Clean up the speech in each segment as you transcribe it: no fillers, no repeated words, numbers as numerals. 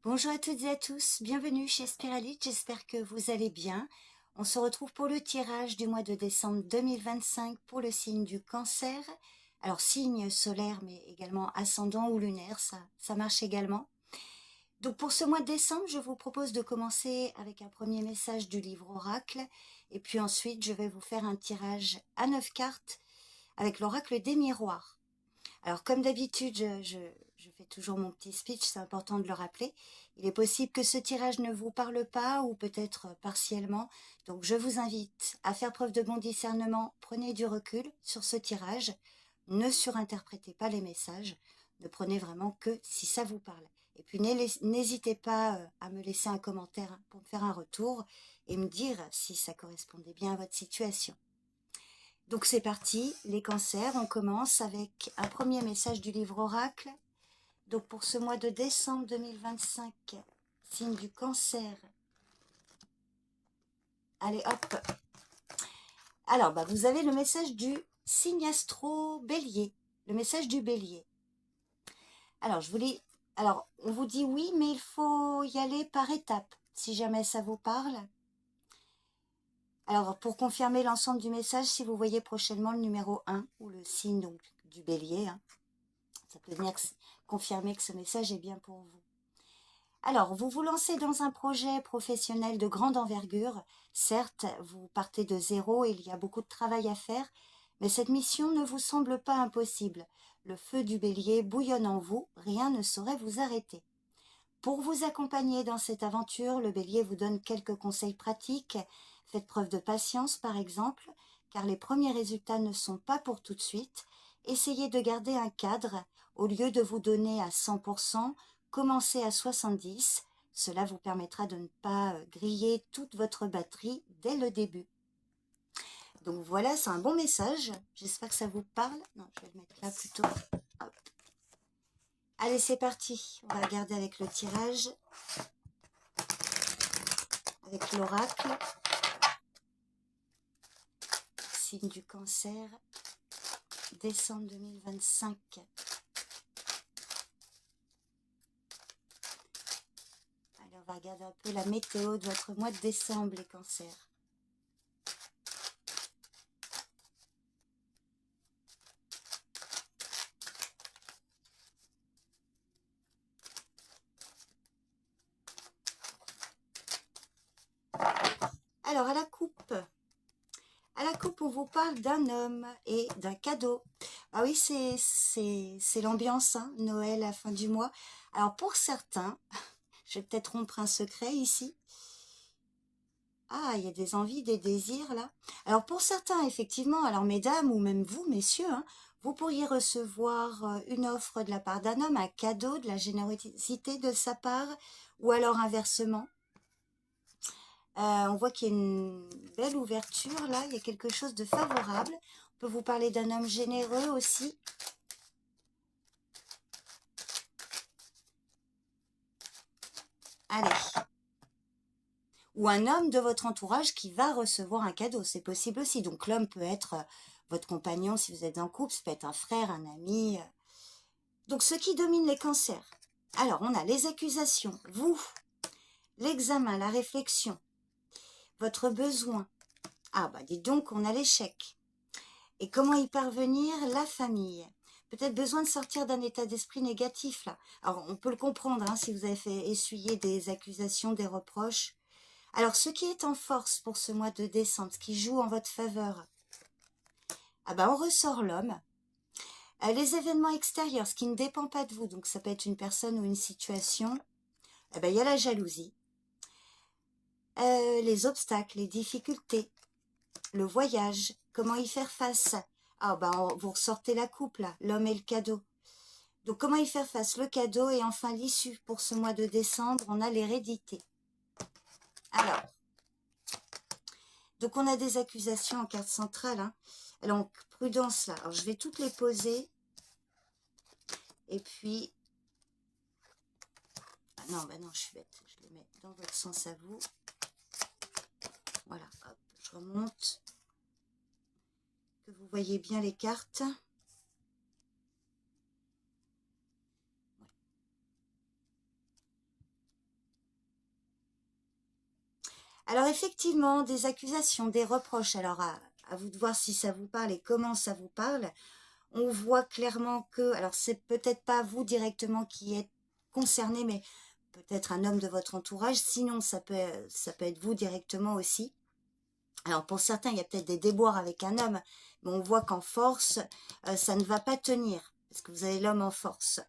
Bonjour à toutes et à tous, bienvenue chez Spiralite, j'espère que vous allez bien. On se retrouve pour le tirage du mois de décembre 2025 pour le signe du Cancer. Alors signe solaire mais également ascendant ou lunaire, ça marche également. Donc pour ce mois de décembre, je vous propose de commencer avec un premier message du livre Oracle et puis ensuite je vais vous faire un tirage à 9 cartes avec l'Oracle des miroirs. Alors, comme d'habitude, je fais toujours mon petit speech, c'est important de le rappeler. Il est possible que ce tirage ne vous parle pas ou peut-être partiellement. Donc, je vous invite à faire preuve de bon discernement. Prenez du recul sur ce tirage. Ne surinterprétez pas les messages. Ne prenez vraiment que si ça vous parle. Et puis, n'hésitez pas à me laisser un commentaire pour me faire un retour et me dire si ça correspondait bien à votre situation. Donc c'est parti, les cancers, on commence avec un premier message du livre Oracle. Donc pour ce mois de décembre 2025, signe du Cancer. Allez hop. Alors vous avez le message du signe astro Bélier, le message du Bélier. Alors on vous dit oui, mais il faut y aller par étapes, si jamais ça vous parle. Alors, pour confirmer l'ensemble du message, si vous voyez prochainement le numéro 1, ou le signe donc, du Bélier, ça peut venir confirmer que ce message est bien pour vous. Alors, vous vous lancez dans un projet professionnel de grande envergure. Certes, vous partez de zéro et il y a beaucoup de travail à faire, mais cette mission ne vous semble pas impossible. Le feu du Bélier bouillonne en vous, rien ne saurait vous arrêter. Pour vous accompagner dans cette aventure, le Bélier vous donne quelques conseils pratiques. Faites preuve de patience, par exemple, car les premiers résultats ne sont pas pour tout de suite. Essayez de garder un cadre. Au lieu de vous donner à 100%, commencez à 70%. Cela vous permettra de ne pas griller toute votre batterie dès le début. Donc voilà, c'est un bon message. J'espère que ça vous parle. Non, je vais le mettre là plutôt. Hop. Allez, c'est parti. On va regarder avec le tirage. Avec l'oracle, signe du Cancer, décembre 2025. Allez, on va regarder un peu la météo de votre mois de décembre, les cancers. Alors, à la coupe, on vous parle d'un homme et d'un cadeau. Ah oui, c'est l'ambiance, hein, Noël à la fin du mois. Alors, pour certains, je vais peut-être rompre un secret ici. Ah, il y a des envies, des désirs là. Alors pour certains, effectivement, alors mesdames ou même vous, messieurs, vous pourriez recevoir une offre de la part d'un homme, un cadeau, de la générosité de sa part, ou alors inversement. On voit qu'il y a une belle ouverture là, il y a quelque chose de favorable. On peut vous parler d'un homme généreux aussi. Allez. Ou un homme de votre entourage qui va recevoir un cadeau, c'est possible aussi. Donc l'homme peut être votre compagnon si vous êtes en couple, ça peut être un frère, un ami. Donc ce qui domine les cancers. Alors on a les accusations, vous, l'examen, la réflexion, votre besoin. Ah dites donc on a l'échec. Et comment y parvenir? La famille. Peut-être besoin de sortir d'un état d'esprit négatif là. Alors on peut le comprendre si vous avez fait essuyer des accusations, des reproches. Alors, ce qui est en force pour ce mois de décembre, ce qui joue en votre faveur, on ressort l'homme. Les événements extérieurs, ce qui ne dépend pas de vous, donc ça peut être une personne ou une situation, il y a la jalousie. Les obstacles, les difficultés, le voyage, comment y faire face. Vous ressortez la coupe là, l'homme et le cadeau. Donc, comment y faire face? Le cadeau et enfin l'issue pour ce mois de décembre, on a l'hérédité. Alors, donc on a des accusations en carte centrale. Alors, prudence là. Alors, je vais toutes les poser. Et puis... non, je suis bête. Je les mets dans votre sens à vous. Voilà, hop, je remonte. Que vous voyez bien les cartes. Ouais. Alors effectivement, des accusations, des reproches, alors à vous de voir si ça vous parle et comment ça vous parle. On voit clairement que, alors c'est peut-être pas vous directement qui êtes concerné, mais peut-être un homme de votre entourage, sinon ça peut être vous directement aussi. Alors pour certains, il y a peut-être des déboires avec un homme, mais on voit qu'en force, ça ne va pas tenir, parce que vous avez l'homme en force.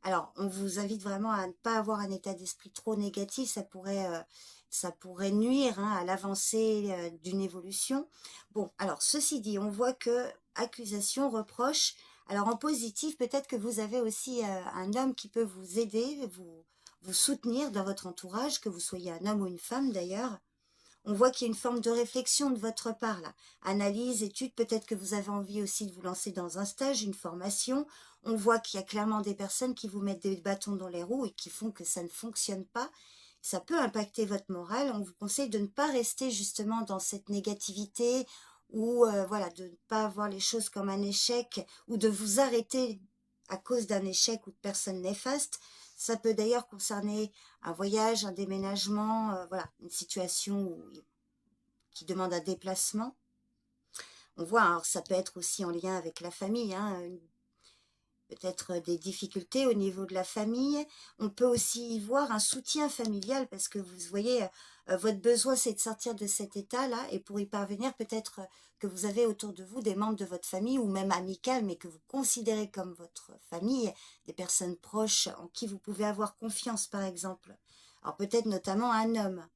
Alors, on vous invite vraiment à ne pas avoir un état d'esprit trop négatif, ça pourrait nuire hein, à l'avancée d'une évolution. Bon, alors, ceci dit, on voit que accusation, reproche, alors en positif, peut-être que vous avez aussi un homme qui peut vous aider, vous soutenir dans votre entourage, que vous soyez un homme ou une femme d'ailleurs. On voit qu'il y a une forme de réflexion de votre part, là. Analyse, étude, peut-être que vous avez envie aussi de vous lancer dans un stage, une formation. On voit qu'il y a clairement des personnes qui vous mettent des bâtons dans les roues et qui font que ça ne fonctionne pas. Ça peut impacter votre morale. On vous conseille de ne pas rester justement dans cette négativité ou voilà, de ne pas voir les choses comme un échec ou de vous arrêter à cause d'un échec ou de personnes néfastes. Ça peut d'ailleurs concerner un voyage, un déménagement, voilà, une situation qui demande un déplacement. On voit, alors ça peut être aussi en lien avec la famille, hein, peut-être des difficultés au niveau de la famille. On peut aussi y voir un soutien familial parce que vous voyez, votre besoin c'est de sortir de cet état-là et pour y parvenir peut-être que vous avez autour de vous des membres de votre famille ou même amicales mais que vous considérez comme votre famille, des personnes proches en qui vous pouvez avoir confiance par exemple. Alors peut-être notamment un homme.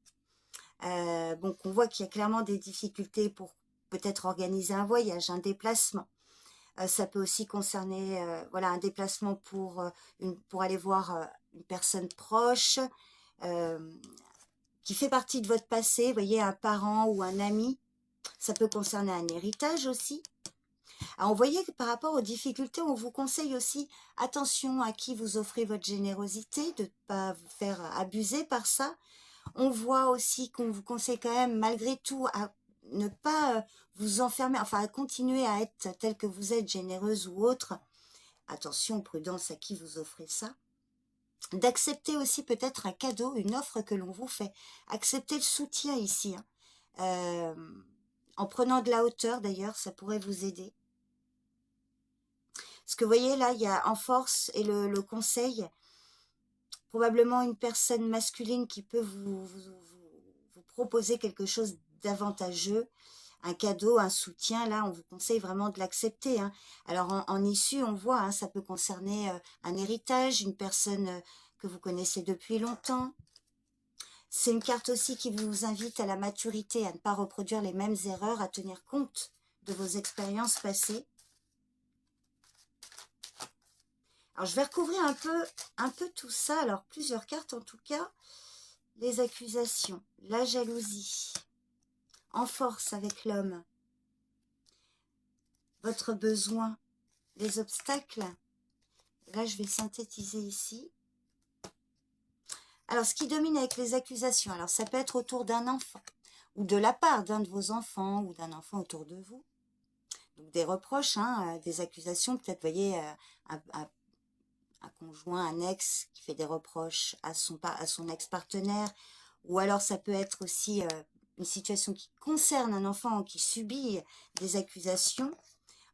Donc on voit qu'il y a clairement des difficultés pour peut-être organiser un voyage, un déplacement. Ça peut aussi concerner voilà, un déplacement pour aller voir une personne proche euh, qui fait partie de votre passé, vous voyez, un parent ou un ami. Ça peut concerner un héritage aussi. Alors, vous voyez que par rapport aux difficultés, on vous conseille aussi attention à qui vous offrez votre générosité, de ne pas vous faire abuser par ça. On voit aussi qu'on vous conseille quand même, malgré tout, à ne pas vous enfermer, enfin à continuer à être tel que vous êtes, généreuse ou autre. Attention, prudence à qui vous offrez ça. D'accepter aussi peut-être un cadeau, une offre que l'on vous fait. Accepter le soutien ici. Hein. En prenant de la hauteur d'ailleurs, ça pourrait vous aider. Parce que vous voyez là, il y a en force et le conseil, probablement une personne masculine qui peut vous proposer quelque chose d'avantageux, un cadeau, un soutien, là, on vous conseille vraiment de l'accepter. Hein. Alors, en issue, on voit, hein, ça peut concerner un héritage, une personne que vous connaissez depuis longtemps. C'est une carte aussi qui vous invite à la maturité, à ne pas reproduire les mêmes erreurs, à tenir compte de vos expériences passées. Alors, je vais recouvrir un peu tout ça. Alors, plusieurs cartes en tout cas. Les accusations, la jalousie, en force avec l'homme, votre besoin, les obstacles. Là, je vais synthétiser ici. Alors, ce qui domine avec les accusations, alors ça peut être autour d'un enfant, ou de la part d'un de vos enfants, ou d'un enfant autour de vous. Donc, des reproches, hein, des accusations, peut-être, vous voyez, un conjoint, un ex qui fait des reproches à son ex-partenaire, ou alors ça peut être aussi une situation qui concerne un enfant qui subit des accusations.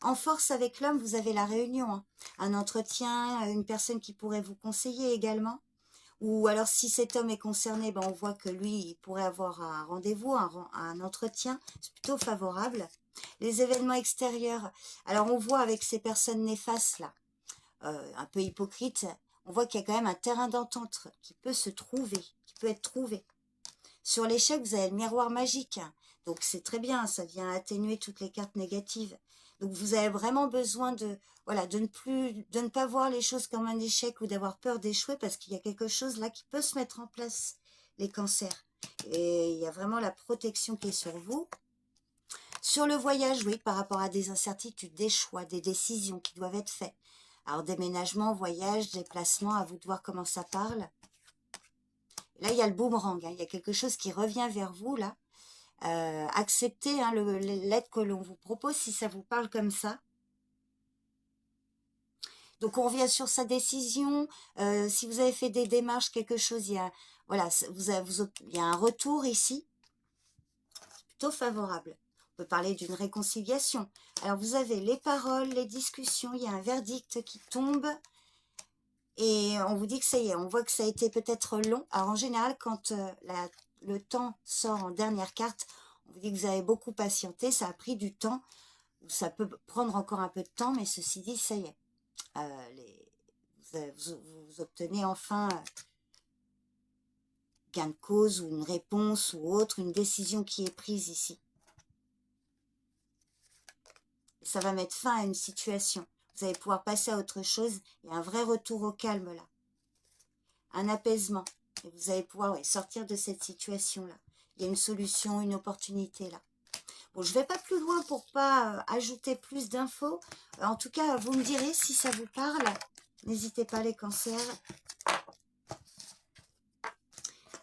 En force avec l'homme, vous avez la réunion, hein. Un entretien, une personne qui pourrait vous conseiller également. Ou alors si cet homme est concerné, ben, on voit que lui, il pourrait avoir un rendez-vous, un entretien. C'est plutôt favorable. Les événements extérieurs. Alors on voit avec ces personnes néfastes là, un peu hypocrites, on voit qu'il y a quand même un terrain d'entente qui peut se trouver, qui peut être trouvé. Sur l'échec, vous avez le miroir magique. Donc c'est très bien, ça vient atténuer toutes les cartes négatives. Donc vous avez vraiment besoin de, voilà, de ne pas voir les choses comme un échec ou d'avoir peur d'échouer parce qu'il y a quelque chose là qui peut se mettre en place, les cancers. Et il y a vraiment la protection qui est sur vous. Sur le voyage, oui, par rapport à des incertitudes, des choix, des décisions qui doivent être faites. Alors déménagement, voyage, déplacement, à vous de voir comment ça parle. Là, il y a le boomerang, hein, il y a quelque chose qui revient vers vous, là. Acceptez hein, l'aide que l'on vous propose si ça vous parle comme ça. Donc, on revient sur sa décision. Si vous avez fait des démarches, quelque chose, il y a, voilà, il y a un retour ici. plutôt favorable. On peut parler d'une réconciliation. Alors vous avez les paroles, les discussions, il y a un verdict qui tombe et on vous dit que ça y est, on voit que ça a été peut-être long. Alors en général, quand le temps sort en dernière carte, on vous dit que vous avez beaucoup patienté, ça a pris du temps, ça peut prendre encore un peu de temps, mais ceci dit, ça y est. Vous obtenez enfin gain de cause ou une réponse ou autre, une décision qui est prise ici. Et ça va mettre fin à une situation. Vous allez pouvoir passer à autre chose. Il y a un vrai retour au calme là. Un apaisement. Et vous allez pouvoir sortir de cette situation-là. Il y a une solution, une opportunité là. Bon, je ne vais pas plus loin pour pas ajouter plus d'infos. En tout cas, vous me direz si ça vous parle. N'hésitez pas les cancers.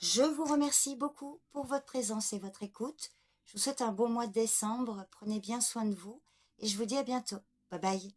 Je vous remercie beaucoup pour votre présence et votre écoute. Je vous souhaite un bon mois de décembre. Prenez bien soin de vous et je vous dis à bientôt. Bye bye.